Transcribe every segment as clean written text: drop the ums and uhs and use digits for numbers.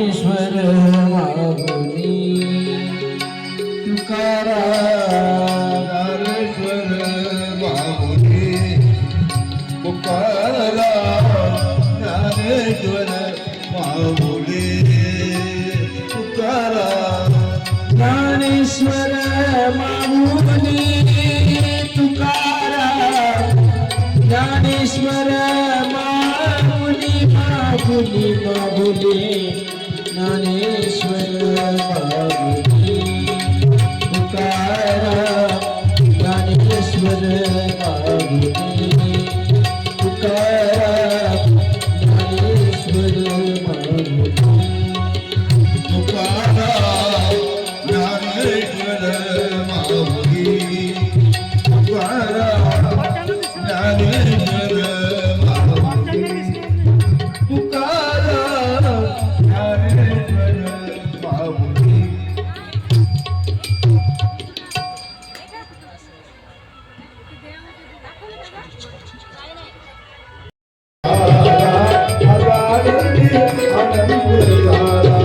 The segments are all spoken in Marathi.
ज्ञानेश्वर माऊली तुकाराम ज्ञानेश्वर माऊली तुकाराम ज्ञानेश्वर माऊली माऊली माऊली ज्ञानेश्वर माऊली तुकाराम ज्ञानेश्वर माऊली तुकाराम ज्ञानेश्वर माऊली तुकाराम ज्ञानेश्वर माऊली तुकाराम ज्ञानेश्वर माऊली तुकाराम ज्ञानेश्वर माऊली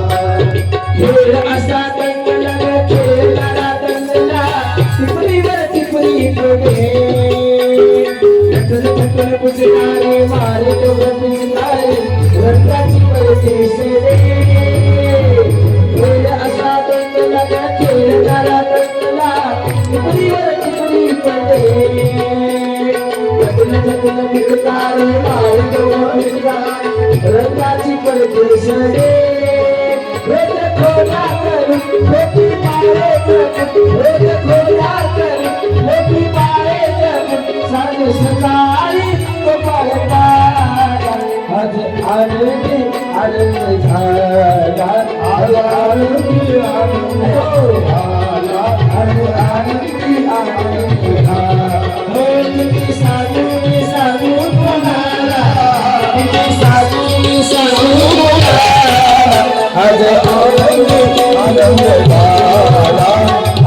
खेळ असा दंगला खेळणारा दंगला टिपरीवर टिपरी पडे ढकल पुजणारे मारे तेवढं पुजणारे रंगाची परदेश रे खेळ असा दंगला खेळणारा दंगला टिपरीवर टिपरी पडे ढकल पुजणारे मारे तेवढं पुजणारे रंगाची परदेश रे खोला कर मोठी पाळे साज सकाळी तो पाळता आज आनंदी आनंद झाला आज आनंदी आनंद झाला आज आनंदी आनंद झाला मी सांगू तुम्हाला मी सांगू आज आनंदी आनंद झाला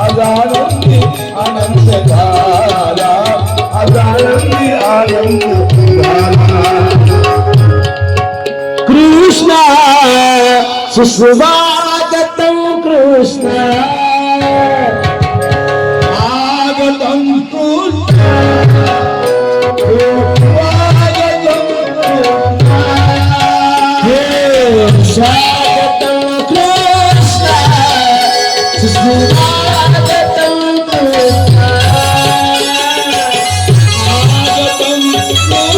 आज आनंदी आनंद झाला आज आनंदी आनंद झाला कृष्ण सुस्वागतं कृष्ण आगतं कृष्ण स्वागतं कृष्ण सुस्वागतं कृष्ण आगतं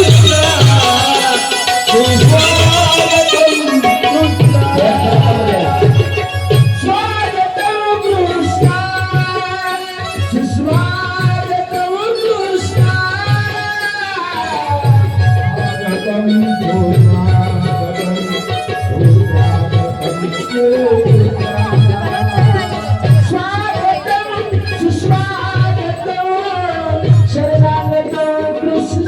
कृष्ण सुस्वागतं स्वागतं कृष्ण सुस्वागतं कृष्ण स्वागतं सुस्वागतं शरणागतं कृष्ण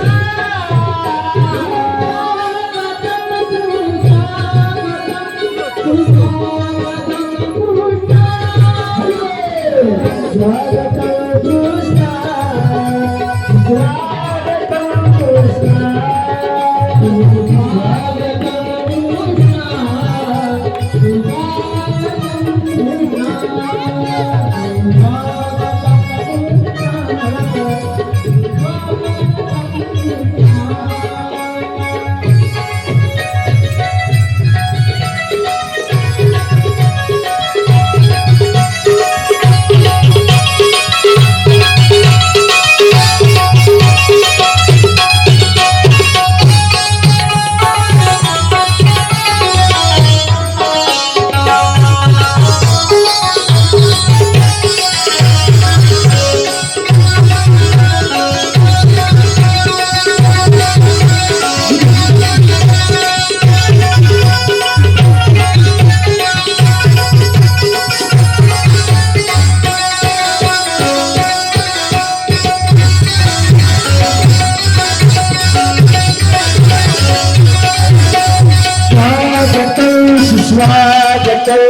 स्वागतं कृष्ण स्वागतं कृष्ण स्वागतं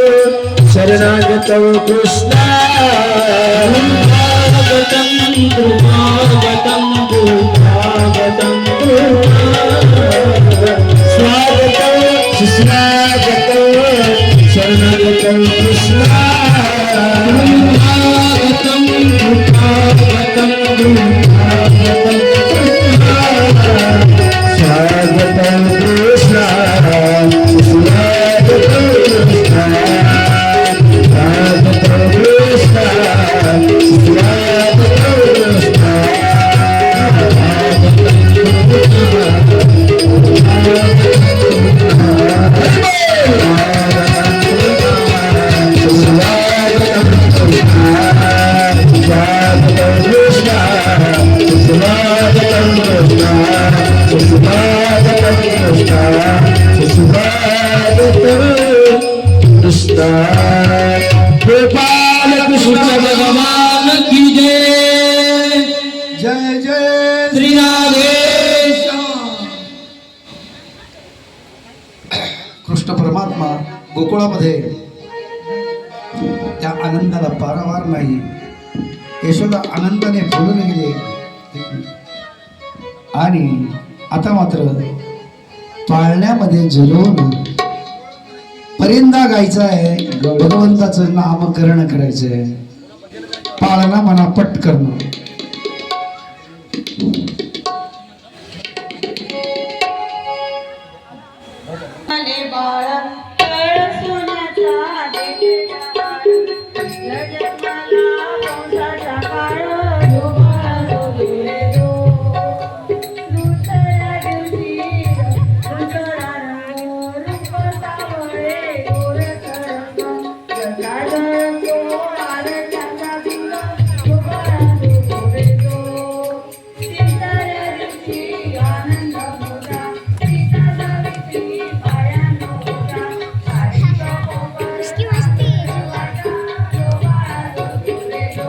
शरणागतं कृष्ण स्वागतं स्वागतं स्वागतं स्वागतं सुस्वागतं शरणागतं कृष्ण स्वागतं स्वागतं स्वागतं कृष्ण स्वागतं कृष्ण स्वागतं कृष्ण गोपाल कृष्ण भगवान की जय जय जय श्री राधेश कृष्ण परमात्मा गोकुळामध्ये त्या आनंदाला पारावार नाही. यशोदा आनंदाने बोलून गेले आणि आता मात्र पाळण्यामध्ये झुलवून परिंदा गायचा आहे, भगवंताचं नामकरण करायचं आहे, पाळणा म्हणा पट करणं. आले बाळ कळ सोन्याचा देठा जगमाला वंशाचा काळ जो बाळ जो गेले जो दुसऱ्या दिवशी रुद्रानो रूप सावळे गोर तरंग जगा जळतो आरत्याचा बिंग जो बाळ जो गेले जो तिसऱ्या दिवशी आनंद मोठा सीता सावित्री पायानो होता साडीचा पोपट उसकी मस्ती है जो बाळा जो गेले जो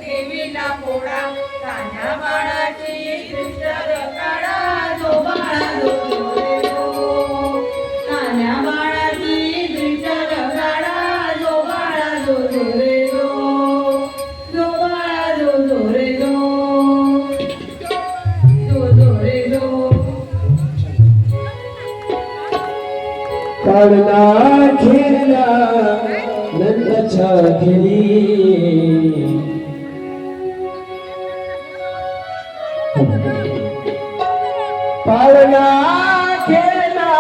देवीला पोळा कान्हा बाळाची दुष्टर काढा जो बाळा जो कान्हा बाळाची दुष्टर काढा जो बाळा जो रे जो बाळा जो रे जो रे काळना खेळला नंदाच्या घरी पाळणा खेळला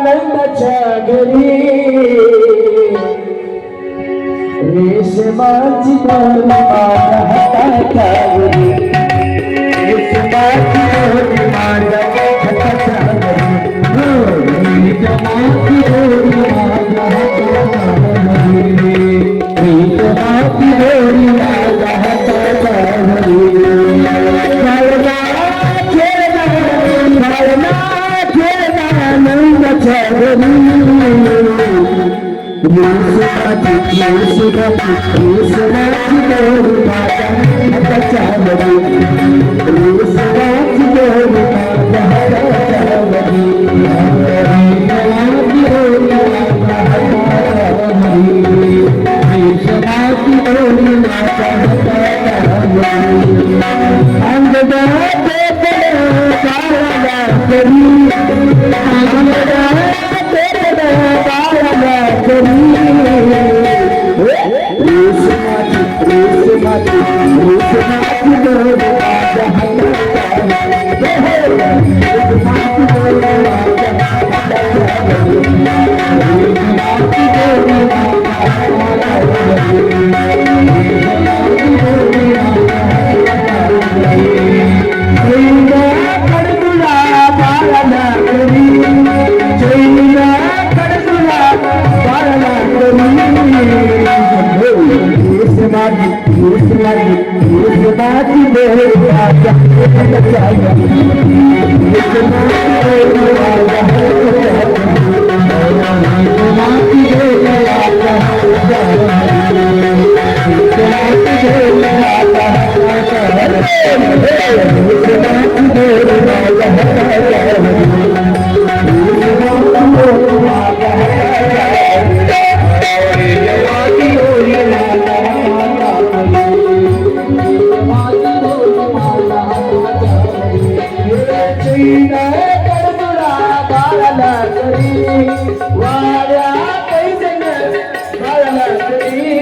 नंदाच्या घरी रेशमाची दोरी माझ्या हाताच्यावरी रेशमाची दोरी माझ्या हाताच्यावरी रेशमाची दोरी माझ्या हाताच्यावरी रेशमाची दोरी माझ्या हाताच्यावरी Thank you. बाळाला करी वाड्या कैदन बाळाला करी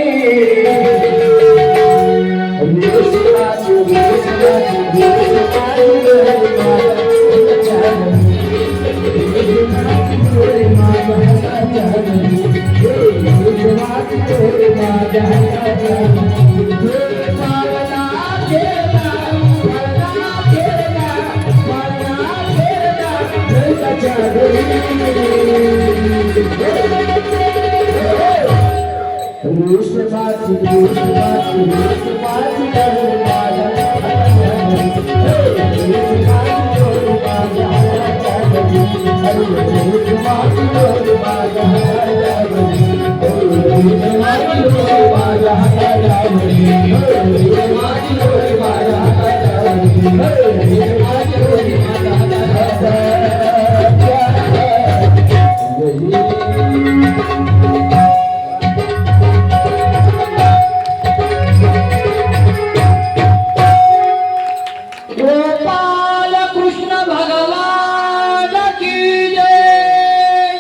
गोपाल कृष्ण भगवान की जय.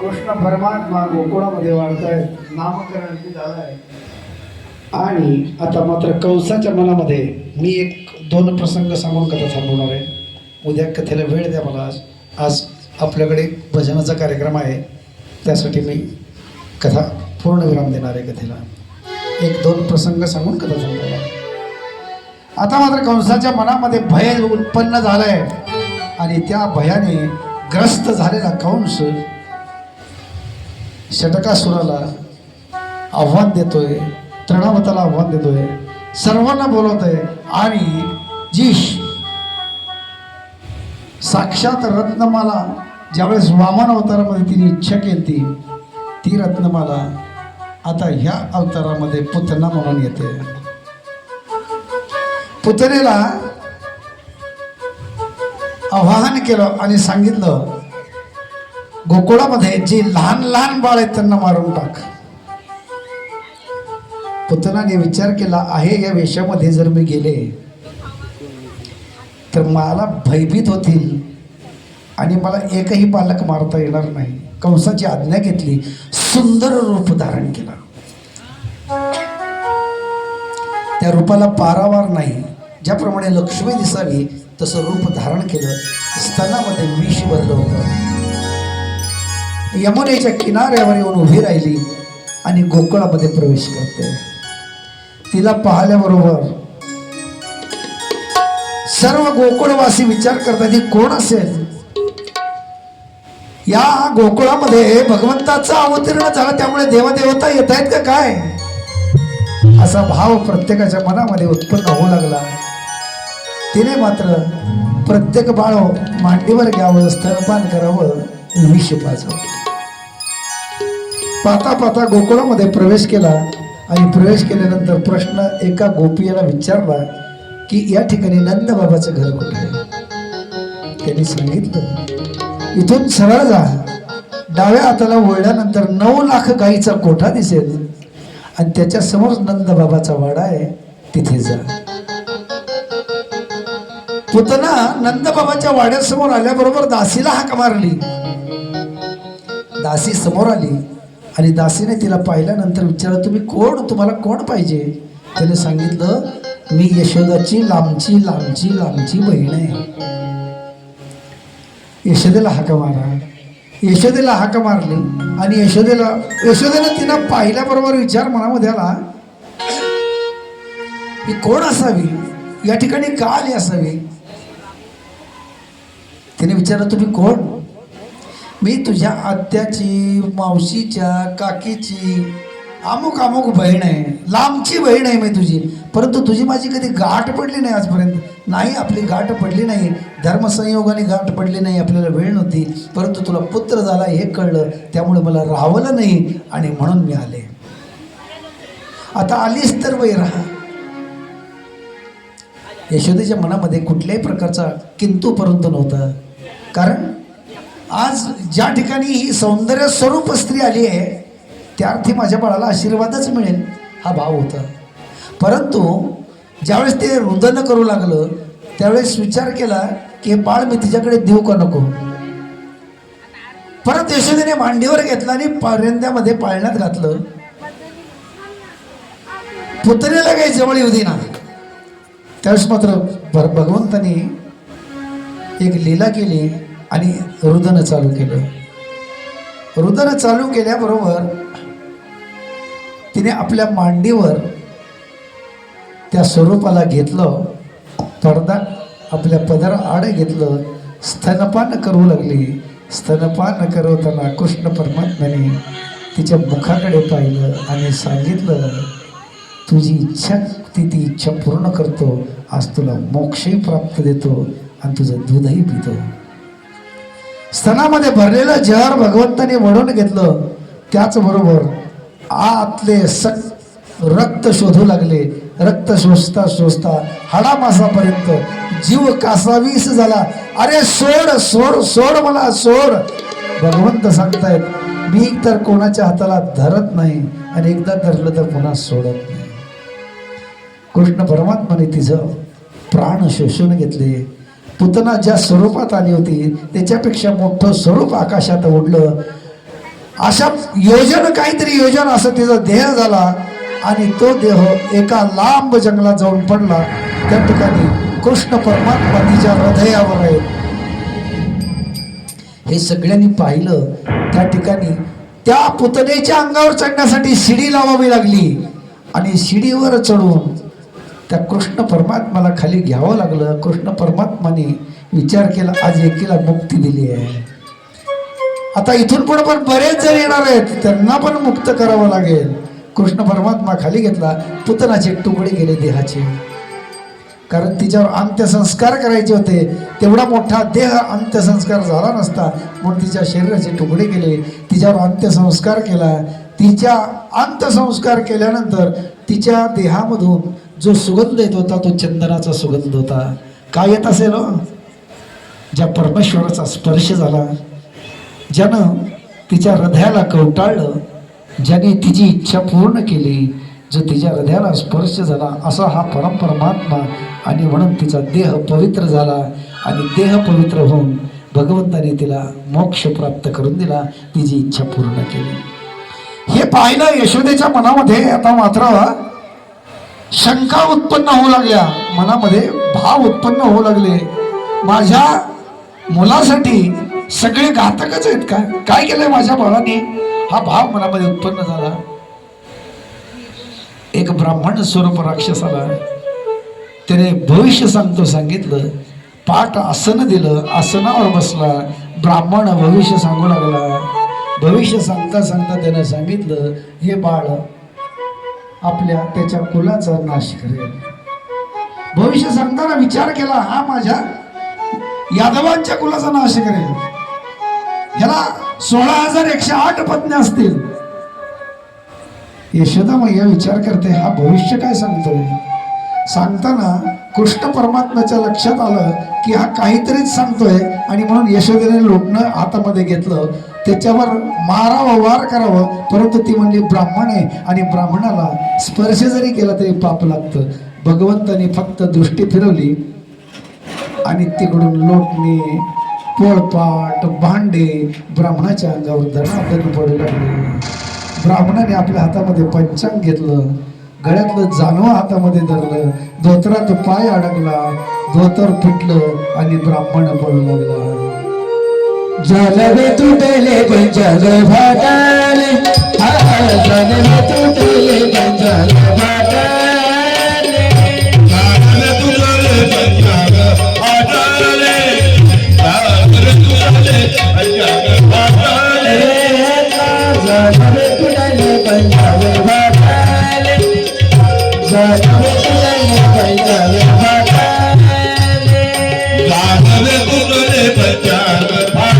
कृष्ण परमात्मा गोकुळामध्ये वाढतायत, नामकरण झालंय. आणि आता मात्र कंसाच्या मनामध्ये मी एक दोन प्रसंग सांगून कथा थांबवणार आहे. उद्या कथेला वेळ द्या मला. आज आपल्याकडे भजनाचा कार्यक्रम आहे, त्यासाठी मी कथा पूर्णविराम देणार आहे कथेला. एक दोन प्रसंग सांगून कथा थांबवणार. आता मात्र कंसाच्या मनामध्ये भय उत्पन्न झालंय आणि त्या भयाने ग्रस्त झालेला कंस षटकासुराला आव्हान देतोय, तृणावताला आव्हान देतोय, सर्वांना बोलवतोय आणि जी साक्षात रत्नमाला ज्यावेळेस वामन अवतारामध्ये तिने इच्छा केली ती रत्नमाला आता ह्या अवतारामध्ये पुतना म्हणून येते. पुतनेला आवाहन केलं आणि सांगितलं गोकुळामध्ये जी लहान लहान बाळ आहेत त्यांना मारून टाक. पुतनाने विचार केला आहे या वेशामध्ये जर मी गेले तर मला भयभीत होतील आणि मला एकही बालक मारता येणार नाही. कंसाची आज्ञा घेतली, सुंदर रूप धारण केला. त्या रूपाला पारावार नाही. ज्याप्रमाणे लक्ष्मी दिसावी तसं रूप धारण केलं. स्तनामध्ये विष भरलं होतं. यमुनेच्या किनाऱ्यावर येऊन उभी राहिली आणि गोकुळामध्ये प्रवेश करते. तिला पाहिल्याबरोबर सर्व गोकुळवासी विचार करतात ही कोण असेल. या गोकुळामध्ये भगवंताचा अवतीर्ण झाला त्यामुळे देवदेवता येत आहेत का काय, असा भाव प्रत्येकाच्या मनामध्ये उत्पन्न होऊ लागला. तिने मात्र प्रत्येक बाळ मांडीवर घ्यावं, स्तनपान करावं, विष पाजावं. पाहता पाहता गोकुळामध्ये प्रवेश केला आणि प्रवेश केल्यानंतर प्रश्न एका गोपीला विचारला की या ठिकाणी नंद बाबाचं घर कुठे आहे. त्यांनी सांगितलं इथून सरळ जा, डाव्या हाताला वळल्यानंतर 9 लाख गाईचा कोठा दिसेल आणि त्याच्या समोर नंद बाबाचा वाडा आहे, तिथे जा. पुतना नंद बाबाच्या वाड्यासमोर आल्याबरोबर दासीला हाक मारली. दासी समोर आली आणि दासीने तिला पाहिल्यानंतर विचारलं तुम्ही कोण, तुम्हाला कोण पाहिजे. त्याने सांगितलं मी यशोदाची लांबची लांबची लांबची बहीण आहे. यशोदेला हाक मारा. यशोदेला हाक मारली आणि यशोदेला तिला पाहिल्याबरोबर विचार मनामध्ये आला ही कोण असावी, या ठिकाणी का आली असावी. तिने विचारलं तुम्ही कोण. मी तुझ्या आत्याची, मावशीच्या, काकीची अमुक अमुक बहीण आहे, लांबची बहीण आहे मी तुझी, परंतु तुझी माझी कधी गाठ पडली नाही आजपर्यंत. नाही, आपली गाठ पडली नाही, धर्मसंयोगाने गाठ पडली नाही, आपल्याला वेळ नव्हती, परंतु तुला पुत्र झाला हे कळलं त्यामुळे मला राहवलं नाही आणि म्हणून मी आले. आता आलीस तर वय राहा. यशोदेच्या मनामध्ये कुठल्याही प्रकारचा किंतु परंतु नव्हता. कारण आज ज्या ठिकाणी ही सौंदर्य स्वरूप स्त्री आली आहे त्या अर्थी माझ्या बाळाला आशीर्वादच मिळेल हा भाव होता. परंतु ज्यावेळेस ते रुदन करू लागलं त्यावेळेस विचार केला की बाळ मी तिच्याकडे देऊ का नको. परत यशोदेने मांडीवर घेतला आणि पारंद्यामध्ये पाळण्यात घातलं. पुतणीला काही जवळ येऊ देना. त्यावेळेस मात्र भगवंतानी एक लीला केली आणि रुदन चालू केलं. रुदन चालू केल्याबरोबर तिने आपल्या मांडीवर त्या स्वरूपाला घेतलं, पडदा आपल्या पदर आड घेतलं, स्तनपान करू लागली. स्तनपान करवताना कृष्ण परमात्म्याने तिच्या मुखाकडे पाहिलं आणि सांगितलं, तुझी इच्छा ती इच्छा पूर्ण करतो, आज तुला मोक्षही प्राप्त देतो आणि तुझं दूधही पितो. स्तनामध्ये भरलेलं जहर भगवंताने वळून घेतलं. त्याचबरोबर आतले रक्त शोधू लागले. रक्त शोषता शोषता हाडामासापर्यंत जीव कासावीस झाला. अरे सोड सोड सोड मला सोड. भगवंत सांगतायत, मी तर कोणाच्या हाताला धरत नाही आणि एकदा धरलं तर पुन्हा सोडत नाही. कृष्ण परमात्माने तिचं प्राण शोषून घेतले. पुतना ज्या स्वरूपात आली होती त्याच्यापेक्षा मोठं स्वरूप आकाशात उडलं. अशा काहीतरी योजन असं तिचा देह झाला आणि तो देह एका लांब जंगलात जाऊन पडला. त्या ठिकाणी कृष्ण परमात्मा तिच्या हृदयावर आहे. हे सगळ्यांनी पाहिलं. त्या ठिकाणी त्या पुतनेच्या अंगावर चढण्यासाठी शिडी लावावी लागली आणि शिडीवर चढून त्या कृष्ण परमात्माला खाली घ्यावं लागलं. कृष्ण परमात्माने विचार केला, आज एकीला मुक्ती दिली आहे, आता इथून पुढे पण बरेच जण येणार आहेत, त्यांना पण मुक्त करावं लागेल. कृष्ण परमात्मा खाली घेतला. पुतनाचे तुकडे गेले देहाचे, कारण तिच्यावर अंत्यसंस्कार करायचे होते. तेवढा मोठा देह अंत्यसंस्कार झाला नसता म्हणून तिच्या शरीराचे तुकडे गेले. तिच्यावर अंत्यसंस्कार केला. तिच्या अंत्यसंस्कार केल्यानंतर तिच्या देहामधून जो सुगंध येत होता तो चंदनाचा सुगंध होता. काय येत असेल हो? ज्या परमेश्वराचा स्पर्श झाला, ज्यानं तिच्या हृदयाला कवटाळलं, ज्याने तिची इच्छा पूर्ण केली, जो तिच्या हृदयाला स्पर्श झाला, असा हा परमात्मा. आणि म्हणून तिचा देह पवित्र झाला आणि देह पवित्र होऊन भगवंताने तिला मोक्ष प्राप्त करून दिला, तिची इच्छा पूर्ण केली. हे पाहिलं यशोदेच्या मनामध्ये. आता मात्र शंका उत्पन्न होऊ लागल्या, मनामध्ये भाव उत्पन्न होऊ लागले. माझ्या मुलासाठी सगळे घातकच आहेत का? काय केलंय माझ्या बाळाने? हा भाव मनामध्ये उत्पन्न झाला. एक ब्राह्मण स्वरूप राक्षस आला. त्याने भविष्य सांगितलं. पाठ आसन दिलं, आसनावर बसला. ब्राह्मण भविष्य सांगू लागला. भविष्य सांगता सांगता त्याने सांगितलं, हे बाळ आपल्या त्याच्या कुलाचा नाश करेल. भविष्य सांगताना विचार केला, हा माझ्या यादवांच्या कुलाचा नाश करेल. ह्याला 16,108 पत्नी असतील. यशोदा मैया विचार करते, हा भविष्य काय सांगतोय? सांगताना कृष्ण परमात्म्याच्या लक्षात आलं की हा काहीतरीच सांगतोय आणि म्हणून यशोदेने लोटणं हातामध्ये घेतलं. त्याच्यावर मारावं, वार करावं, परंतु ती म्हणजे ब्राह्मण आहे आणि ब्राह्मणाला स्पर्श जरी केला तरी पाप लागतं. भगवंताने फक्त दृष्टी फिरवली आणि तिकडून लोटणे, पोळपाट, भांडे ब्राह्मणाच्या अंगावर धनाधन पडू लागले. ब्राह्मणाने आपल्या हातामध्ये पंचांग घेतलं, गळ्यातलं जानवं हातामध्ये धरलं, धोतरात पाय अडकला, धोतर फिटलं आणि ब्राह्मण पडू लागला. जलवे तुटले पंचांग फाटले, जलवे तुटले पंचांग फाटले, जलवे तुटले पंचांग फाटले, जलवे तुटले पंचांग फाटले, जलवे तुटले पंचांग फाटले, जलवे तुटले पंचांग फाटले,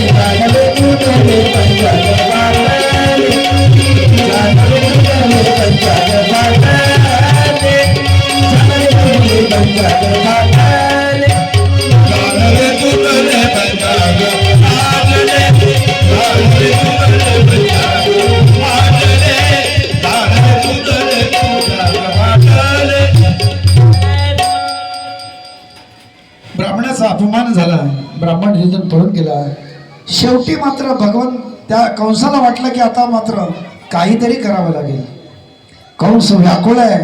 जलवे तुटले पंचांग ब्राह्मण तिथून पळून गेला. शेवटी मात्र भगवान त्या कंसाला वाटलं की आता मात्र काहीतरी करावं लागेल. कंस व्याकुळ आहे,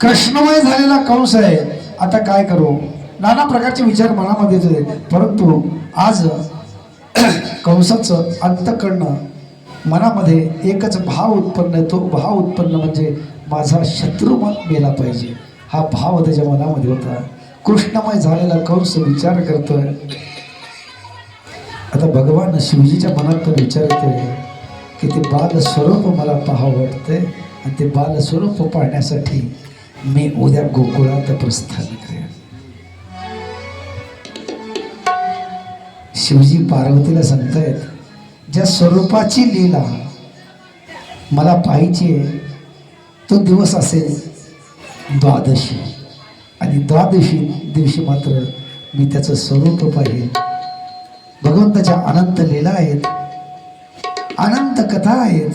कृष्णमय झालेला कंस आहे. आता काय करू, नाना प्रकारचे विचार मनामध्ये येत होते. परंतु आज कंसाचं अंतःकरण मनामध्ये एकच भाव उत्पन्न, तो भाव उत्पन्न म्हणजे माझा शत्रू मेला पाहिजे, हा भाव त्याच्या मनामध्ये होता. कृष्णमय झालेला कंस विचार करतोय. आता भगवान शिवजीच्या मनात तो विचार येतोय की ते बाल स्वरूप मला पाहावं वाटतंय आणि ते बाल स्वरूप पाहण्यासाठी मी उद्या गोकुळात प्रस्थान करेन. शिवजी पार्वतीला सांगतायत, ज्या स्वरूपाची लीला मला पाहिजे तो दिवस असेल द्वादशी, आणि द्वादशी दिवशी मात्र मी त्याचं स्वरूप पाहिजे. भगवंताच्या अनंत लीला आहेत, अनंत कथा आहेत.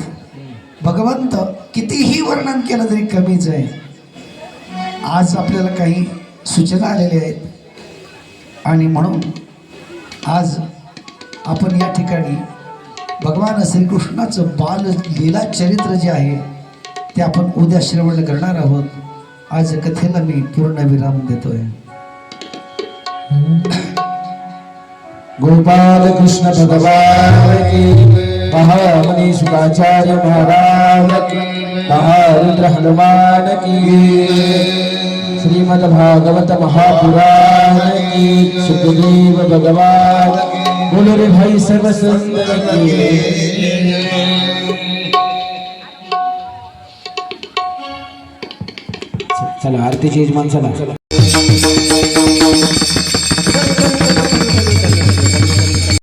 भगवंत कितीही वर्णन केलं तरी कमीच आहे. आज आपल्याला काही सूचना आलेल्या आहेत आणि म्हणून आज आपण या ठिकाणी भगवान श्रीकृष्णाचं बाल लीला चरित्र जे आहे ते आपण उद्या श्रवण करणार आहोत. आज कथेला मी पूर्ण विराम देतोय. गोपाल कृष्ण भगवान की, महामुनि शुकाचार्य महाराज की, महारुद्र हनुमान की, श्रीमद् भागवत महापुराण की, सुखदेव भगवान बोलो रे भाई सर्व सुंदर की. चला आरतीचे यजमान चला.